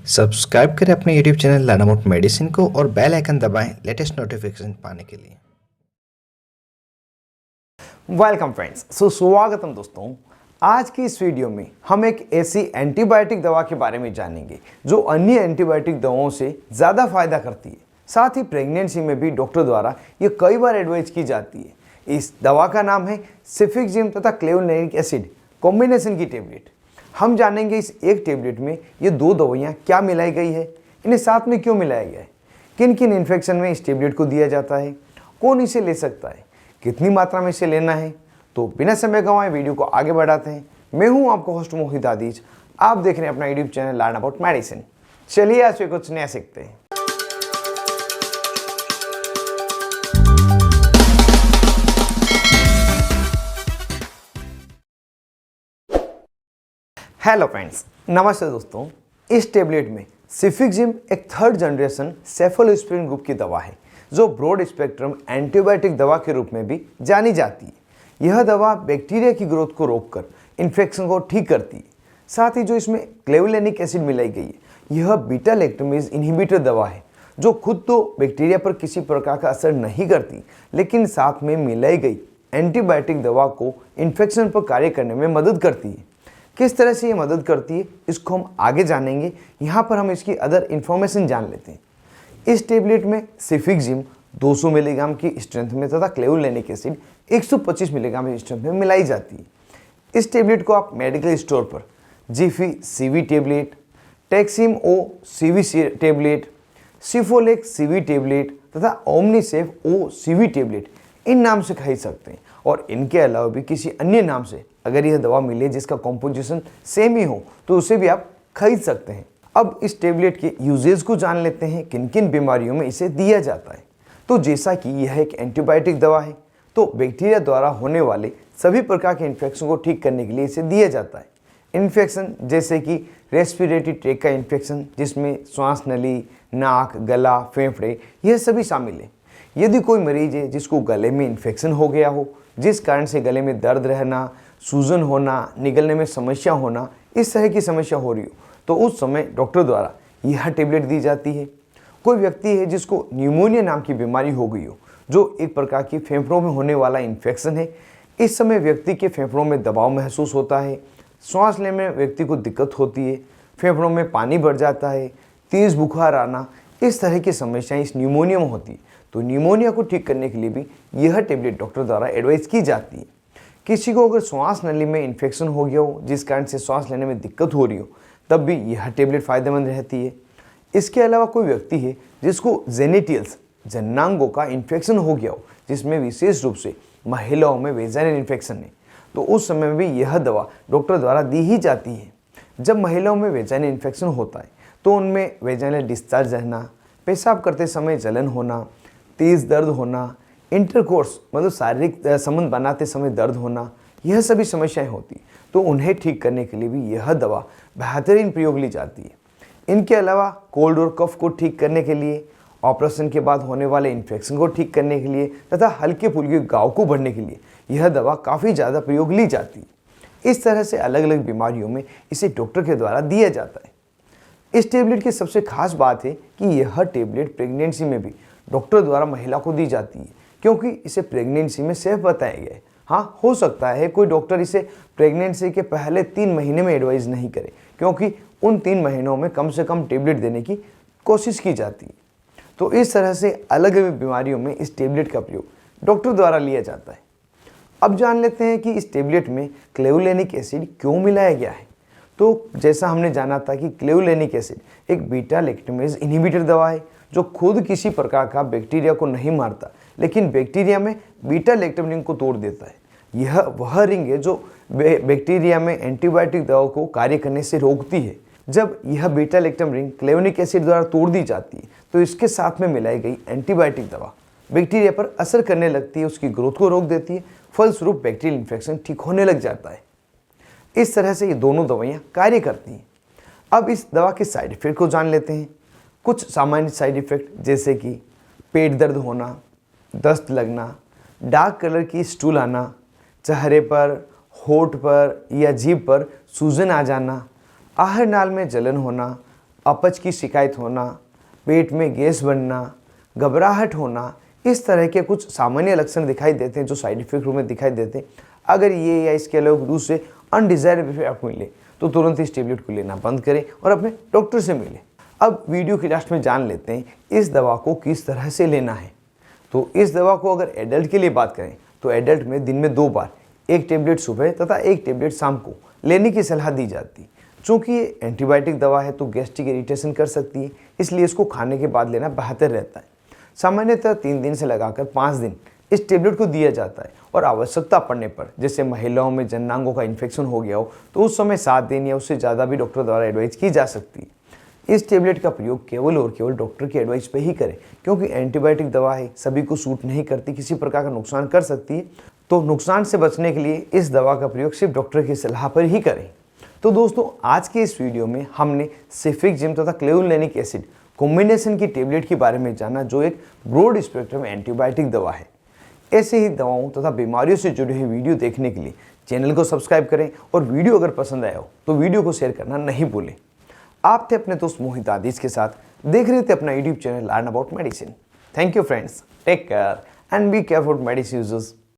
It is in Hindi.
सब्सक्राइब करें अपने YouTube channel learn about medicine को और बेल आइकन दबाएं लेटेस्ट नोटिफिकेशन पाने के लिए। वेलकम फ्रेंड्स, स्वागतम दोस्तों। आज की इस वीडियो में हम एक ऐसी एंटीबायोटिक दवा के बारे में जानेंगे जो अन्य एंटीबायोटिक दवाओं से ज़्यादा फायदा करती है। साथ ही प्रेगनेंसी में भी डॉक्टर द्वारा ये कई बार एडवाइस की जाती है। इस दवा का नाम है सेफिक्जिम तथा क्लेवोलेनिक एसिड कॉम्बिनेशन की टेबलेट। हम जानेंगे इस एक टेबलेट में ये दो दवाइयाँ क्या मिलाई गई है, इन्हें साथ में क्यों मिलाया गया है, किन किन इन्फेक्शन में इस टेबलेट को दिया जाता है, कौन इसे ले सकता है, कितनी मात्रा में इसे लेना है। तो बिना समय गंवाए वीडियो को आगे बढ़ाते हैं। मैं हूं आपका होस्ट मोहित आदिज, आप देख रहे हैं अपना YouTube channel learn about medicine. चलिए आज से कुछ नया सीखते हैं। हेलो फ्रेंड्स, नमस्ते दोस्तों। इस टेबलेट में सेफिक्जिम एक थर्ड जनरेशन सेफलोस्पिरिन ग्रुप की दवा है जो ब्रॉड स्पेक्ट्रम एंटीबायोटिक दवा के रूप में भी जानी जाती है। यह दवा बैक्टीरिया की ग्रोथ को रोककर इन्फेक्शन को ठीक करती है। साथ ही जो इसमें क्लेवोलेनिक एसिड मिलाई गई है, यह बीटा लैक्टमेज इनहिबिटर दवा है जो खुद तो बैक्टीरिया पर किसी प्रकार का असर नहीं करती, लेकिन साथ में मिलाई गई एंटीबायोटिक दवा को इन्फेक्शन पर कार्य करने में मदद करती है। किस तरह से ये मदद करती है इसको हम आगे जानेंगे। यहाँ पर हम इसकी अदर इन्फॉर्मेशन जान लेते हैं। इस टेबलेट में सेफिक्जिम 200 मिलीग्राम की स्ट्रेंथ में तथा क्लेवोलेनिक एसिड 125 मिलीग्राम की स्ट्रेंथ में मिलाई जाती है। इस टेबलेट को आप मेडिकल स्टोर पर जीफी सीवी टेबलेट, टैक्सिम ओ सीवी टेबलेट, सिफोलेक सीवी टेबलेट तथा ओमनीसेफ ओ सीवी टेबलेट इन नाम से खरीद सकते हैं। और इनके अलावा भी किसी अन्य नाम से अगर यह दवा मिले जिसका कॉम्पोजिशन सेम ही हो तो उसे भी आप खरीद सकते हैं। अब इस टेबलेट के यूजेज को जान लेते हैं, किन किन बीमारियों में इसे दिया जाता है। तो जैसा कि यह एक एंटीबायोटिक दवा है तो बैक्टीरिया द्वारा होने वाले सभी प्रकार के इन्फेक्शन को ठीक करने के लिए इसे दिया जाता है। इन्फेक्शन जैसे कि रेस्पिरेटरी ट्रैक का इन्फेक्शन जिसमें श्वास नली, नाक, गला, फेफड़े यह सभी शामिल है। यदि कोई मरीज है जिसको गले में इन्फेक्शन हो गया हो, जिस कारण से गले में दर्द रहना, सूजन होना, निगलने में समस्या होना, इस तरह की समस्या हो रही हो तो उस समय डॉक्टर द्वारा यह टेबलेट दी जाती है। कोई व्यक्ति है जिसको न्यूमोनिया नाम की बीमारी हो गई हो जो एक प्रकार की फेफड़ों में होने वाला इन्फेक्शन है। इस समय व्यक्ति के फेफड़ों में दबाव महसूस होता है, सांस लेने में व्यक्ति को दिक्कत होती है, फेफड़ों में पानी भर जाता है, तेज़ बुखार आना, इस तरह की समस्याएं इस न्यूमोनिया में होती है। तो न्यूमोनिया को ठीक करने के लिए भी यह टेबलेट डॉक्टर द्वारा एडवाइस की जाती है। किसी को अगर श्वास नली में इन्फेक्शन हो गया हो जिस कारण से सांस लेने में दिक्कत हो रही हो तब भी यह टेबलेट फ़ायदेमंद रहती है। इसके अलावा कोई व्यक्ति है जिसको जेनिटल्स जननांगों का इन्फेक्शन हो गया हो जिसमें विशेष रूप से महिलाओं में वेजाइनल इन्फेक्शन है तो उस समय में भी यह दवा डॉक्टर द्वारा दी ही जाती है। जब महिलाओं में वेजाइनल इन्फेक्शन होता है तो उनमें वेजाइनल डिस्चार्ज रहना, पेशाब करते समय जलन होना, तेज़ दर्द होना, इंटरकोर्स मतलब शारीरिक संबंध बनाते समय दर्द होना, यह सभी समस्याएं होती तो उन्हें ठीक करने के लिए भी यह दवा बेहतरीन प्रयोग ली जाती है। इनके अलावा कोल्ड और कफ को ठीक करने के लिए, ऑपरेशन के बाद होने वाले इन्फेक्शन को ठीक करने के लिए तथा हल्के फुल्के घाव को भरने के लिए यह दवा काफ़ी ज़्यादा प्रयोग ली जाती है। इस तरह से अलग अलग बीमारियों में इसे डॉक्टर के द्वारा दिया जाता है। इस टेबलेट की सबसे खास बात है कि यह टेबलेट प्रेगनेंसी में भी डॉक्टर द्वारा महिला को दी जाती है क्योंकि इसे प्रेगनेंसी में सेफ बताया गया है। हाँ, हो सकता है कोई डॉक्टर इसे प्रेगनेंसी के पहले 3 महीने में एडवाइस नहीं करे क्योंकि उन 3 महीनों में कम से कम टेबलेट देने की कोशिश की जाती है। तो इस तरह से अलग अलग बीमारियों में इस टेबलेट का प्रयोग डॉक्टर द्वारा लिया जाता है। अब जान लेते हैं कि इस टेबलेट में क्लेवोलेनिक एसिड क्यों मिलाया गया है। तो जैसा हमने जाना था कि क्लेवोलेनिक एसिड एक बीटा लैक्टमेज इनहिबिटर दवा है जो खुद किसी प्रकार का बैक्टीरिया को नहीं मारता, लेकिन बैक्टीरिया में बीटा लैक्टम रिंग को तोड़ देता है। यह वह रिंग है जो बैक्टीरिया में एंटीबायोटिक दवाओं को कार्य करने से रोकती है। जब यह बीटा लैक्टम रिंग क्लेवोलेनिक एसिड द्वारा तोड़ दी जाती है तो इसके साथ में मिलाई गई एंटीबायोटिक दवा बैक्टीरिया पर असर करने लगती है, उसकी ग्रोथ को रोक देती है, फलस्वरूप बैक्टीरियल इन्फेक्शन ठीक होने लग जाता है। इस तरह से ये दोनों दवाइयाँ कार्य करती हैं। अब इस दवा के साइड इफेक्ट को जान लेते हैं। कुछ सामान्य साइड इफेक्ट जैसे कि पेट दर्द होना, दस्त लगना, डार्क कलर की स्टूल आना, चेहरे पर, होठ पर या जीभ पर सूजन आ जाना, आहार नाल में जलन होना, अपच की शिकायत होना, पेट में गैस बनना, घबराहट होना, इस तरह के कुछ सामान्य लक्षण दिखाई देते हैं जो साइड इफेक्ट रूप में दिखाई देते हैं। अगर ये या इसके अलावा दूसरे अनडिजायरेबल इफेक्ट आपको मिले तो तुरंत इस टेबलेट को लेना बंद करें और अपने डॉक्टर से मिलें। अब वीडियो के लास्ट में जान लेते हैं इस दवा को किस तरह से लेना है। तो इस दवा को अगर एडल्ट के लिए बात करें तो एडल्ट में दिन में 2 बार 1 टेबलेट सुबह तथा 1 टेबलेट शाम को लेने की सलाह दी जाती है। चूँकि ये एंटीबायोटिक दवा है तो गैस्ट्रिक इरिटेशन कर सकती है, इसलिए इसको खाने के बाद लेना बेहतर रहता है। सामान्यतः 3 दिन से लगाकर 5 दिन इस टेबलेट को दिया जाता है और आवश्यकता पड़ने पर जैसे महिलाओं में जननांगों का इन्फेक्शन हो गया हो तो उस समय 7 दिन या उससे ज़्यादा भी डॉक्टर द्वारा एडवाइस की जा सकती है। इस टेबलेट का प्रयोग केवल और केवल डॉक्टर की एडवाइस पे ही करें, क्योंकि एंटीबायोटिक दवा है, सभी को सूट नहीं करती, किसी प्रकार का नुकसान कर सकती है। तो नुकसान से बचने के लिए इस दवा का प्रयोग सिर्फ डॉक्टर की सलाह पर ही करें। तो दोस्तों, आज के इस वीडियो में हमने सेफिक्जिम तथा क्लेवुलेनिक एसिड कॉम्बिनेशन की टेबलेट के बारे में जाना, जो एक ब्रॉड स्पेक्ट्रम एंटीबायोटिक दवा है। ऐसे ही दवाओं तथा बीमारियों से जुड़े हुए वीडियो देखने के लिए चैनल को सब्सक्राइब करें और वीडियो अगर पसंद आया हो तो वीडियो को शेयर करना नहीं भूलें। आप थे अपने दोस्त मोहित आदिश के साथ, देख रहे थे अपना YouTube channel learn about medicine. Thank you friends, take care and be careful medicine users.